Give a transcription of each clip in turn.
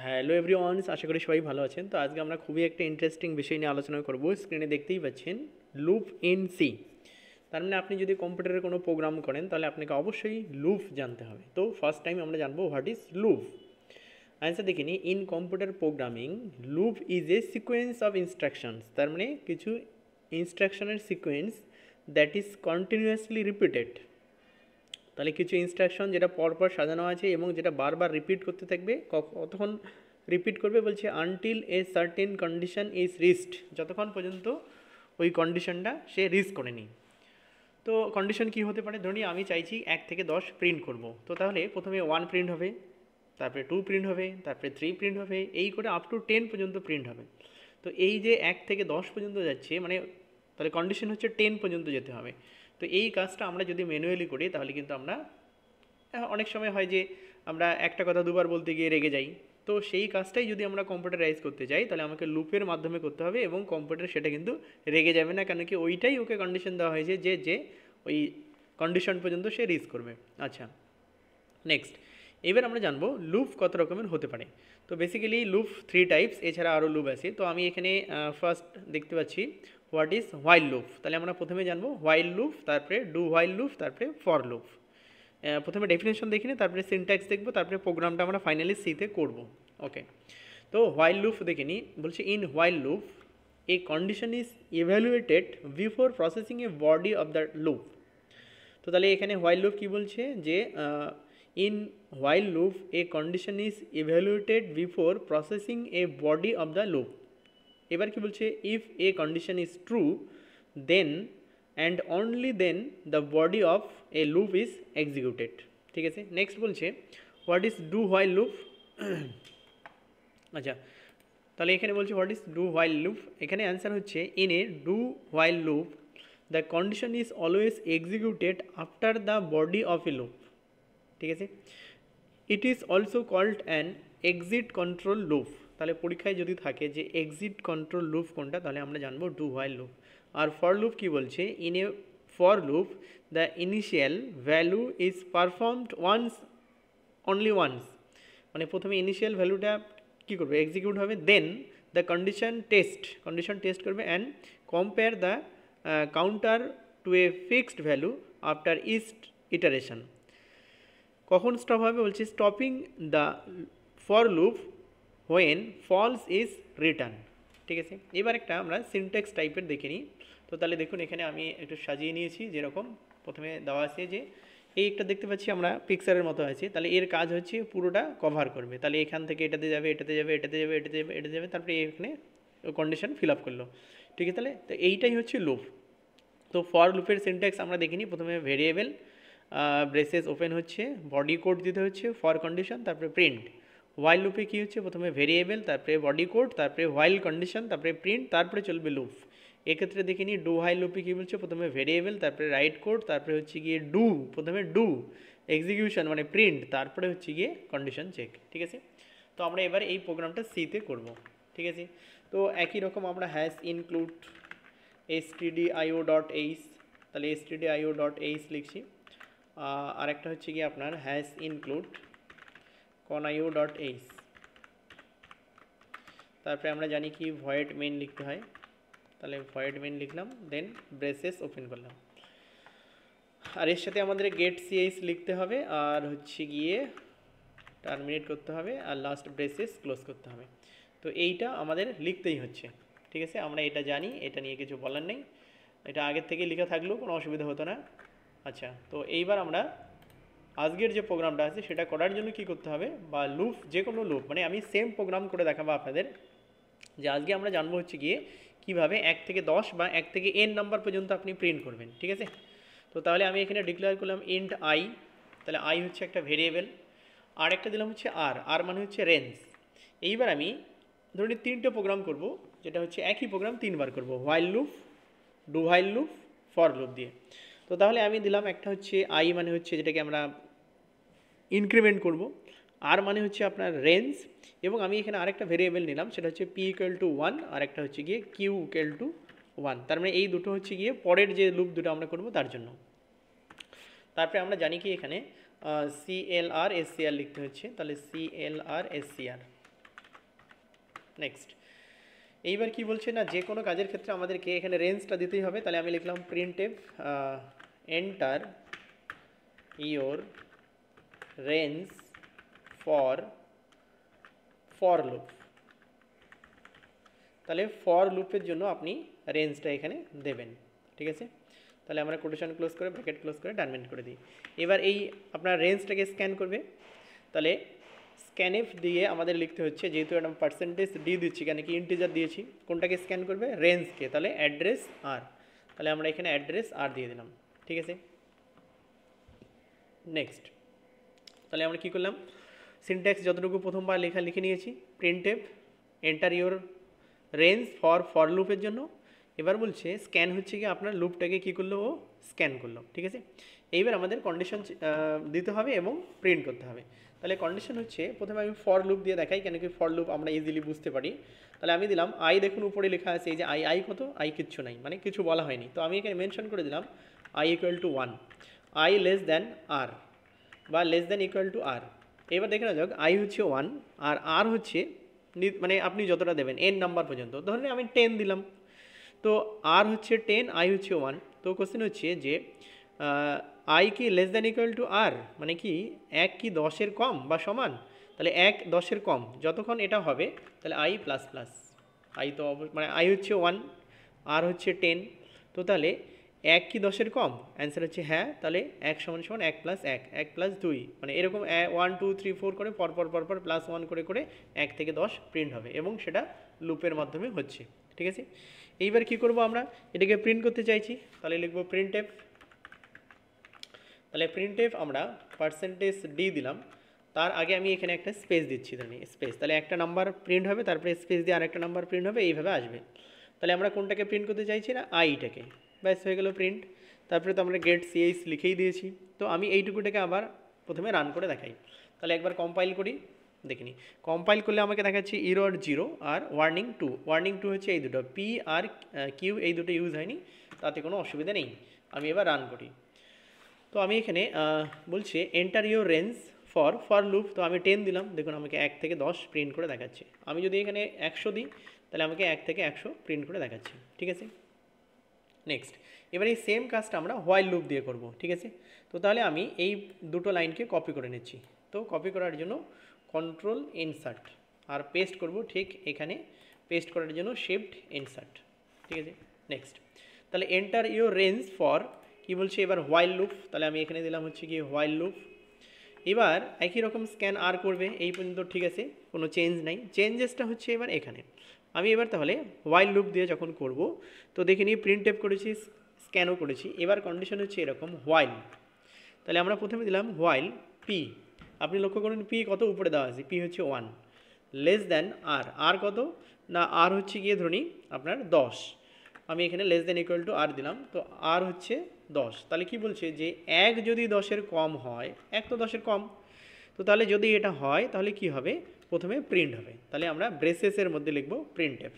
Hello everyone, আশা করি সবাই ভালো আছেন। তো আজকে আমরা খুবই একটা ইন্টারেস্টিং বিষয় নিয়ে আলোচনা করব। স্ক্রিনে দেখতেই পাচ্ছেন লুপ ইন সি। তার মানে আপনি যদি কম্পিউটারে কোনো প্রোগ্রাম করেন তাহলে আপনাকে অবশ্যই লুপ জানতে হবে। তো ফার্স্ট টাইম আমরা জানবো হোয়াট ইজ লুপ। আনসার দেখিনি, in computer programming loop is a sequence of instructions. তার মানে কিছু ইনস্ট্রাকশনের sequence that is continuously repeated. তাহলে কিছু ইনস্ট্রাকশন যেটা পরপর সাজানো আছে এবং যেটা বারবার রিপিট করতে থাকবে। কতক্ষণ রিপিট করবে বলছে, until a certain condition is reached, যতক্ষণ পর্যন্ত ওই কন্ডিশনটা সে রিচ করে নি। তো কন্ডিশন কি হতে পারে, ধরি আমি চাইছি 1 থেকে 10 প্রিন্ট করব। তো তাহলে প্রথমে 1 প্রিন্ট হবে, তারপরে 2 প্রিন্ট হবে, তারপরে 3 প্রিন্ট হবে, এই করে আপ টু 10 পর্যন্ত প্রিন্ট হবে। তো এই যে 1 থেকে 10 পর্যন্ত যাচ্ছে, মানে তাহলে কন্ডিশন হচ্ছে 10 পর্যন্ত যেতে হবে। তো এই কাজটা আমরা যদি ম্যানুয়ালি করি তাহলে কিন্তু আমরা অনেক সময় হয় যে আমরা একটা কথা দুবার বলতে গিয়ে রেগে যাই। তো সেই কাজটাই যদি আমরা কম্পিউটারাইজ করতে চাই তাহলে আমাকে লুপের মাধ্যমে করতে হবে এবং কম্পিউটার সেটা কিন্তু রেগে যাবে না, কেন কি ওইটাই ওকে কন্ডিশন দেওয়া হয়েছে যে যে ওই কন্ডিশন পর্যন্ত সে রিচ করবে। আচ্ছা, নেক্সট এবার আমরা জানবো লুপ কত রকমের হতে পারে। তো বেসিক্যালি লুপ 3 টাইপস, এছাড়া আরও লুপ আছে। তো আমি এখানে ফার্স্ট দেখতে পাচ্ছি হোয়াট ইজ হোয়াইল লুপ। তাহলে আমরা প্রথমে জানবো হোয়াইল লুপ, তারপরে ডু হোয়াইল লুপ, তারপরে ফর লুপ। প্রথমে ডেফিনেশন দেখি না, তারপরে সিনট্যাক্স দেখবো, তারপরে প্রোগ্রামটা আমরা ফাইনালি সিতে করব। ওকে, তো হোয়াইল লুপ দেখে নিই। বলছে in while loop a condition is evaluated before processing a body of the loop. তো তাহলে এখানে হোয়াইল লুপ কী বলছে যে in while loop a condition is evaluated before processing a body of the loop. এবার কি বলছে, if a condition is true then and only then the body of a loop is executed. ঠিক আছে, next বলছে what is do while loop. আচ্ছা, তাহলে এখানে বলছে what is do while loop. এখানে অ্যান্সার হচ্ছে in a do while loop the condition is always executed after the body of a loop. ঠিক আছে, it is also called an exit control loop. তাহলে পরীক্ষায় যদি থাকে যে এক্সিট কন্ট্রোল লুপ কোনটা, তাহলে আমরা জানবো ডু হোয়াইল লুপ। আর ফর লুপ কি বলছে, in a for loop the initial value is performed once only once. মানে প্রথমে ইনিশিয়াল ভ্যালুটা কী করবে, এক্সিকিউট হবে, দেন দ্য কন্ডিশন টেস্ট করবে and compare the counter to a fixed value after each iteration. কখন স্টপ হবে বলছে, stopping the for loop when false is return. ঠিক আছে, এবার একটা আমরা সিনট্যাক্স টাইপের দেখে নিই। তো তাহলে দেখুন এখানে আমি একটু সাজিয়ে নিয়েছি, যেরকম প্রথমে দেওয়া আছে যে এই একটা দেখতে পাচ্ছি আমরা পিকচারের মতো আছে। তাহলে এর কাজ হচ্ছে পুরোটা কভার করবে। তাহলে এখান থেকে এটাতে যাবে, এটাতে যাবে, এটাতে যাবে, এটাতে যাবে, এটাতে যাবে, তারপরে এখানে কন্ডিশন ফিল আপ করলো। ঠিক আছে, তাহলে তো এইটাই হচ্ছে লুপ। তো ফর লুপের সিনট্যাক্স আমরা দেখিনি। প্রথমে ভেরিয়েবল ব্রেসেস ওপেন হচ্ছে, বডি কোড দিতে হচ্ছে ফর কন্ডিশন, তারপরে প্রিন্ট। হোয়াইল লুপে কী হচ্ছে, প্রথমে ভেরিয়েবল, তারপরে বডি কোড, তারপরে হোয়াইল কন্ডিশন, তারপরে প্রিন্ট, তারপরে চলবে লুপ। এক্ষেত্রে দেখিনি ডু হোয়াইল লুপে কী বলছে, প্রথমে ভেরিয়েবল, তারপরে রাইট কোড, তারপরে হচ্ছে গিয়ে ডু, প্রথমে ডু এক্সিকিউশন মানে প্রিন্ট, তারপরে হচ্ছে গিয়ে কন্ডিশন চেক। ঠিক আছে, তো আমরা এবার এই প্রোগ্রামটা সিতে করব। ঠিক আছে, তো একই রকম আমরা হ্যাশ ইনক্লুড stdio.h, তাহলে stdio.h লিখছি। আর একটা হচ্ছে কি আপনার হ্যাশ ইনক্লুড conio.h। তারপরে আমরা জানি কি ভয়েড মেন লিখতে হয়, তাহলে ভয়েড মেন লিখলাম, দেন ব্রেসেস ওপেন করলাম। আর এর সাথে আমাদের গেট ch লিখতে হবে, আর হচ্ছে গিয়ে টার্মিনেট করতে হবে, আর লাস্ট ব্রেসেস ক্লোজ করতে হবে। তো এইটা আমাদের লিখতেই হচ্ছে। ঠিক আছে, আমরা এটা জানি, এটা নিয়ে কিছু বলার নেই, এটা আগের থেকে লেখা থাকলেও কোনো অসুবিধা হতো না। আচ্ছা, তো এইবার আমরা আজকের যে প্রোগ্রামটা আছে সেটা করার জন্য কি করতে হবে, বা লুপ, যে কোনো লুপ, মানে আমি সেম প্রোগ্রাম করে দেখাবো আপনাদের, যে আজকে আমরা জানবো হচ্ছে গিয়ে কীভাবে 1 থেকে 10 বা 1 থেকে n নাম্বার পর্যন্ত আপনি প্রিন্ট করবেন। ঠিক আছে, তো তাহলে আমি এখানে ডিক্লেয়ার করলাম ইন্ট আই। তাহলে আই হচ্ছে একটা ভেরিয়েবল, আর একটা দিলাম হচ্ছে আর মানে হচ্ছে রেঞ্জ। এইবার আমি ধরুন 3টে প্রোগ্রাম করব, যেটা হচ্ছে একই প্রোগ্রাম 3বার করব, while loop, do while loop, for loop দিয়ে। তো তাহলে আমি দিলাম একটা হচ্ছে আই মানে হচ্ছে যেটাকে আমরা ইনক্রিমেন্ট করব, আর মানে হচ্ছে আপনার রেঞ্জ, এবং আমি এখানে আরেকটা ভেরিয়েবল নিলাম, সেটা হচ্ছে p = 1, আর একটা হচ্ছে গিয়ে q = 1। তার মানে এই দুটো হচ্ছে গিয়ে পরের যে লুপ দুটো আমরা করব তার জন্য। তারপরে আমরা জানি কি এখানে CLR SCR লিখতে হচ্ছে, তাহলে CLR SCR। নেক্সট এইবার কি বলছে না, যে কোনো কাজের ক্ষেত্রে আমাদেরকে এখানে রেঞ্জটা দিতেই হবে। তাহলে আমি লিখলাম printf enter your range for loop. তাহলে ফর লুপের জন্য আপনি রেঞ্জটা এখানে দেবেন, ঠিক আছে। তাহলে আমরা কোটেশন ক্লোজ করে ব্র্যাকেট ক্লোজ করে টার্মিনেট করে দিই। এবার এই আপনার রেঞ্জটাকে স্ক্যান করবে। তাহলে স্ক্যানএফ দিয়ে আমাদের লিখতে হচ্ছে, যেহেতু একটা পার্সেন্টেজ ডি দিচ্ছি, কেন কি ইন্টিজার দিয়েছি, কোনটাকে স্ক্যান করবে, রেঞ্জকে। তাহলে অ্যাড্রেস আর, তাহলে আমরা এখানে অ্যাড্রেস আর দিয়ে দিলাম, ঠিক আছে। নেক্সট তাহলে আমরা কী করলাম, সিনট্যাক্স যতটুকু প্রথমবার লেখা লিখে নিয়েছি, printf enter your range for লুপের জন্য। এবার বলছে স্ক্যান হচ্ছে কি আপনার লুপটাকে কী করলো, ও স্ক্যান করলো, ঠিক আছে। এইবার আমাদের কন্ডিশন দিতে হবে এবং প্রিন্ট করতে হবে। তাহলে কন্ডিশন হচ্ছে, প্রথমে আমি ফর লুপ দিয়ে দেখাই, কেন কি ফর লুপ আমরা ইজিলি বুঝতে পারি। তাহলে আমি দিলাম আই, দেখুন উপরে লেখা আছে এই যে আই কত, আই কিচ্ছু নাই, মানে কিছু বলা হয়নি। তো আমি এখানে মেনশন করে দিলাম I equal to 1, I less than R বা less than equal to R. এবার দেখে না যাক, আই হচ্ছে 1 আর আর হচ্ছে মানে আপনি যতটা দেবেন এন নাম্বার পর্যন্ত, ধরুন আমি 10 দিলাম, তো আর হচ্ছে 10, আই হচ্ছে 1। তো কোশ্চেন হচ্ছে যে আই কি লেস দ্যান ইকুয়াল টু আর, মানে কি 1 কি 10-এর কম বা সমান। তাহলে 1 10-এর কম যতক্ষণ এটা হবে, তাহলে আই প্লাস প্লাস, আই তো মানে আই হচ্ছে 1, আর হচ্ছে 10, তো তাহলে 1 কি 10-এর কম, অ্যান্সার হচ্ছে হ্যাঁ। তাহলে 1 সমান সমান 1 প্লাস 1, 1 প্লাস 2, মানে এরকম 1 2 3 4 করে পরপর প্লাস 1 করে করে 1 থেকে 10 প্রিন্ট হবে, এবং সেটা লুপের মাধ্যমে হচ্ছে, ঠিক আছে। এইবার কি করব, আমরা এটাকে প্রিন্ট করতে চাইছি, তাহলে লিখব প্রিন্টএফ। তাহলে প্রিন্টএফ আমরা পার্সেন্টেজ ডি দিলাম, তার আগে আমি এখানে একটা স্পেস দিচ্ছি, ধরুন স্পেস, তাহলে একটা নাম্বার প্রিন্ট হবে, তারপরে স্পেস দিয়ে আরেকটা নাম্বার প্রিন্ট হবে, এইভাবে আসবে। তাহলে আমরা কোনটাকে প্রিন্ট করতে চাইছি না, আইটাকে, ব্যাস হয়ে গেল প্রিন্ট। তারপরে তো আমরা গেট সিএইচ লিখেই দিয়েছি। তো আমি এইটুকুটাকে আবার প্রথমে রান করে দেখাই। তাহলে একবার কম্পাইল করি, দেখিনি। কম্পাইল করলে আমাকে দেখাচ্ছে এরর 0 আর ওয়ার্নিং 2। ওয়ার্নিং 2 হচ্ছে এই দুটো, পি আর কিউ, এই দুটো ইউজ হয়নি, তাতে কোনো অসুবিধা নেই। আমি এবার রান করি। তো আমি এখানে বলছে enter your range for loop, তো আমি 10 দিলাম, দেখুন আমাকে 1 থেকে 10 প্রিন্ট করে দেখাচ্ছে। আমি যদি এখানে 100 দিই, তাহলে আমাকে 1 থেকে 100 প্রিন্ট করে দেখাচ্ছে, ঠিক আছে। নেক্সট এবার এই সেম কাজটা আমরা হোয়াইল লুপ দিয়ে করব, ঠিক আছে। তো তাহলে আমি এই দুটো লাইনকে কপি করে নিচ্ছি। তো কপি করার জন্য কন্ট্রোল ইনসার্ট, আর পেস্ট করব ঠিক এখানে, পেস্ট করার জন্য শিফট ইনসার্ট, ঠিক আছে। নেক্সট তাহলে এন্টার ইউর রেঞ্জ ফর, কি বলছে এবার হোয়াইল লুপ, তাহলে আমি এখানে দিলাম হচ্ছে কি হোয়াইল লুপ। এবার একই রকম স্ক্যান আর করবে, এই পর্যন্ত ঠিক আছে, কোনো চেঞ্জ নাই। চেঞ্জেসটা হচ্ছে এবার এখানে আমি এবার তাহলে হোয়াইল লুপ দিয়ে যখন করব, তো দেখে নিই প্রিন্টএফ করেছি, স্ক্যানও করেছি। এবার কন্ডিশন হচ্ছে এরকম হোয়াইল, তাহলে আমরা প্রথমে দিলাম হোয়াইল পি, আপনি লক্ষ্য করুন পি কত উপরে দেওয়া আছে, পি হচ্ছে 1, লেস দ্যান আর, আর কত না, আর হচ্ছে গিয়ে ধরুন আপনার 10, আমি এখানে লেস দ্যান ইকুয়াল টু আর দিলাম, তো আর হচ্ছে 10। তাহলে কি বলছে যে 1 যদি 10-এর কম হয়, 1 তো 10-এর কম, তো তাহলে যদি এটা হয় তাহলে কি হবে, প্রথমে প্রিন্ট হবে। তাহলে আমরা ব্রেসেসের মধ্যে লিখব প্রিন্টএফ,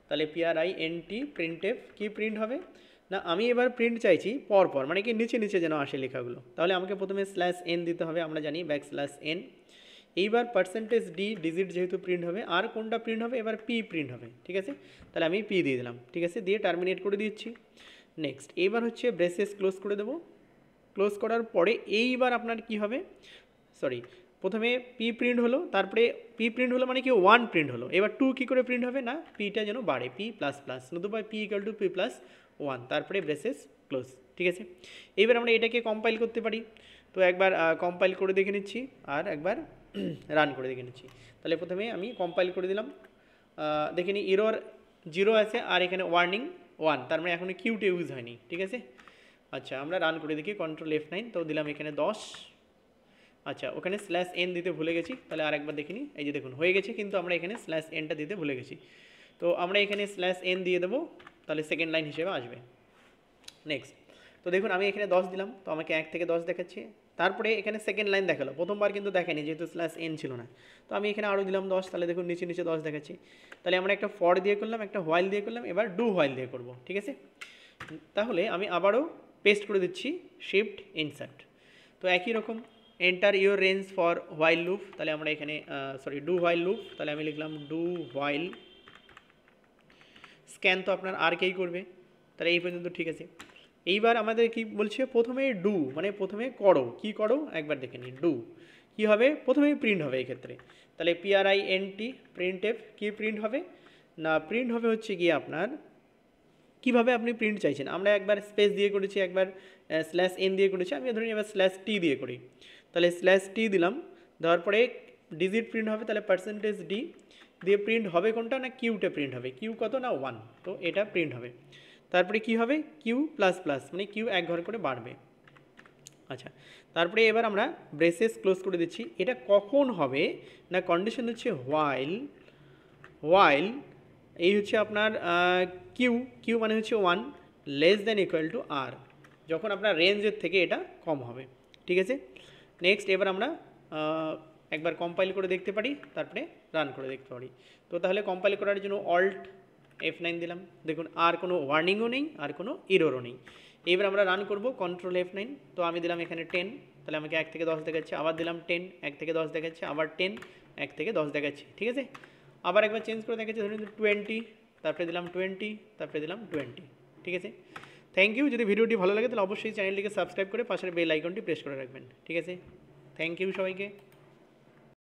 তাহলে PRINT প্রিন্টএফ, কি প্রিন্ট হবে না, আমি এবার প্রিন্ট চাইছি পরপর, মানে কি নিচে নিচে যেন আসে লেখাগুলো। তাহলে আমাকে প্রথমে /n দিতে হবে, আমরা জানি \n। এইবার পার্সেন্টেজ ডি ডিজিট যেহেতু প্রিন্ট হবে, আর কোনটা প্রিন্ট হবে, এবার পি প্রিন্ট হবে, ঠিক আছে। তাহলে আমি পি দিয়ে দিলাম, ঠিক আছে, দিয়ে টার্মিনেট করে দিচ্ছি। নেক্সট এইবার হচ্ছে ব্রেসেস ক্লোজ করে দেবো। ক্লোজ করার পরে এইবার আপনার কি হবে, সরি, প্রথমে পি প্রিন্ট হলো, তারপরে পি প্রিন্ট হলো মানে কি 1 প্রিন্ট হলো, এবার 2 কী করে প্রিন্ট হবে না, পিটা যেন বাড়ে, পি প্লাস প্লাস, নতুবা P equal to P plus 1, তারপরে ব্রেসেস ক্লোজ, ঠিক আছে। এইবার আমরা এটাকে কম্পাইল করতে পারি। তো একবার কম্পাইল করে দেখে নিচ্ছি, আর একবার রান করে দেখে নিচ্ছি। তাহলে প্রথমে আমি কম্পাইল করে দিলাম, দেখে নিই এরর 0 আছে, আর এখানে ওয়ার্নিং 1, তার মানে এখনও কিউটা ইউজ হয়নি, ঠিক আছে। আচ্ছা আমরা রান করে দেখি, কন্ট্রোল F9, তো দিলাম এখানে 10। আচ্ছা ওখানে /n দিতে ভুলে গেছি, তাহলে আরেকবার দেখিনি, এই যে দেখুন হয়ে গেছে, কিন্তু আমরা এখানে /nটা দিতে ভুলে গেছি। তো আমরা এখানে /n দিয়ে দেবো, তাহলে সেকেন্ড লাইন হিসেবে আসবে। নেক্সট তো দেখুন আমি এখানে 10 দিলাম, তো আমাকে 1 থেকে 10 দেখাচ্ছে। তারপরে এখানে সেকেন্ড লাইন দেখালো, প্রথমবার কিন্তু দেখেনি যেহেতু /n ছিল না। তো আমি এখানে আরও দিলাম 10, তাহলে দেখুন নিচে নিচে 10 দেখাচ্ছি। তাহলে আমরা একটা ফর দিয়ে করলাম, একটা হোয়াইল দিয়ে করলাম, এবার ডু হোয়াইল দিয়ে করব, ঠিক আছে। তাহলে আমি আবারও পেস্ট করে দিচ্ছি শিফট ইনসার্ট, তো একই রকম enter your range for while loop, তাহলে আমরা এখানে ডু হোয়াইল লুপ, তাহলে আমি লিখলাম ডু হোয়াইল। স্ক্যান তো আপনার আর কেই করবে, তাহলে এই পর্যন্ত ঠিক আছে। এইবার আমাদের কি বলছে, প্রথমে ডু মানে প্রথমে করো, কি করো একবার দেখে নিই। ডু কী হবে, প্রথমেই প্রিন্ট হবে এক্ষেত্রে, তাহলে PRINT প্রিন্ট এফ কী প্রিন্ট হবে না, প্রিন্ট হবে হচ্ছে গিয়ে আপনার কীভাবে আপনি প্রিন্ট চাইছেন। আমরা একবার স্পেস দিয়ে করেছি, একবার /n দিয়ে করেছি, আমি ধরুন এবার /t দিয়ে করি, তাহলে /t দিলাম, দেওয়ার পরে ডিজিট প্রিন্ট হবে, তাহলে %d দিয়ে প্রিন্ট হবে কোনটা না, কিউটা প্রিন্ট হবে, কিউ কত না 1, তো এটা প্রিন্ট হবে। তারপরে কি হবে, কিউ প্লাস প্লাস মানে কিউ এক ঘর করে বাড়বে। আচ্ছা, তারপরে এবার আমরা ব্রেসেস ক্লোজ করে দিচ্ছি। এটা কখন হবে না, কন্ডিশন হচ্ছে হোয়াইল এই হচ্ছে আপনার কিউ মানে হচ্ছে 1 লেস দ্যান ইকুয়াল টু আর, যখন আপনার রেঞ্জের থেকে এটা কম হবে। ঠিক আছে, নেক্সট এবার আমরা একবার কম্পাইল করে দেখতে পারি, তারপরে রান করে দেখতে পারি। তো তাহলে কম্পাইল করার জন্য অল্ট F9 দিলাম, দেখুন আর কোনো ওয়ার্নিংও নেই, আর কোনো এররও নেই। এবার আমরা রান করব কন্ট্রোল F9, তো আমি দিলাম এখানে 10, তাহলে আমাকে 1 থেকে 10 দেখাচ্ছে, আবার দিলাম 10, 1 থেকে 10 দেখাচ্ছে, আবার 10, 1 থেকে 10 দেখাচ্ছে। ঠিক আছে, আবার একবার চেঞ্জ করে দেখাচ্ছে, ধরুন 20, তারপরে দিলাম 20, তারপরে দিলাম 20। ঠিক আছে, থ্যাংক ইউ। যদি ভিডিওটি ভালো লাগে তাহলে অবশ্যই চ্যানেলটিকে সাবস্ক্রাইব করে পাশের বেল আইকনটি প্রেস করে রাখবেন। ঠিক আছে, থ্যাংক ইউ সবাইকে।